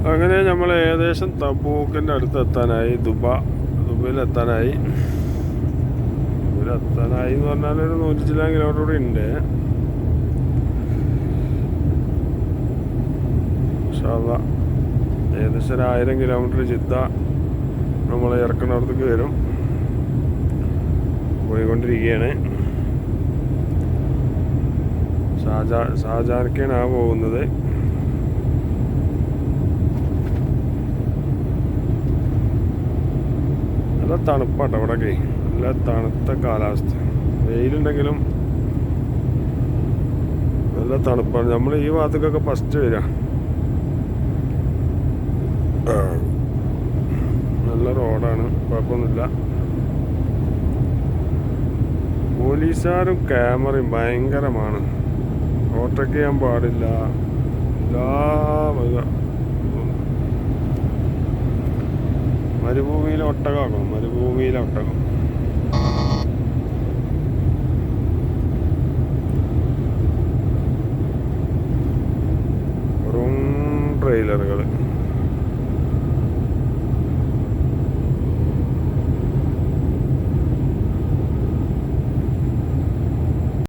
അങ്ങനെ നമ്മൾ ഏകദേശം തബൂക്കിൻ്റെ അടുത്ത് എത്താനായി. ദുബൈയിലെത്താനായി. എത്താനായി എന്ന് പറഞ്ഞാൽ ഒരു 100 ചില കിലോമീറ്റർ കൂടി ഉണ്ട്. ഏകദേശം 1000 കിലോമീറ്റർ ജിദ്ദ നമ്മളെ ഇറക്കുന്നിടത്തേക്ക് വരും. പോയിക്കൊണ്ടിരിക്കുകയാണ്. ഷാർജാക്കാണ് പോകുന്നത്. നല്ല തണുപ്പാട്ടോ ഇവിടെയൊക്കെ. നല്ല തണുത്ത കാലാവസ്ഥ. വെയിലുണ്ടെങ്കിലും നല്ല തണുപ്പാണ്. നമ്മൾ ഈ ഭാഗത്തേക്കൊക്കെ ഫസ്റ്റ് വരിക. നല്ല റോഡാണ്, കുഴപ്പമൊന്നുമില്ല. പോലീസുകാരും ക്യാമറയും ഭയങ്കരമാണ്. ഓവർടേക്ക് ചെയ്യാൻ പാടില്ല. മരുഭൂമിയിലെ ഒട്ടകമാക്കണം. മരുഭൂമിയിലെ ഒട്ടകം. വെറും ട്രെയിലറുകൾ.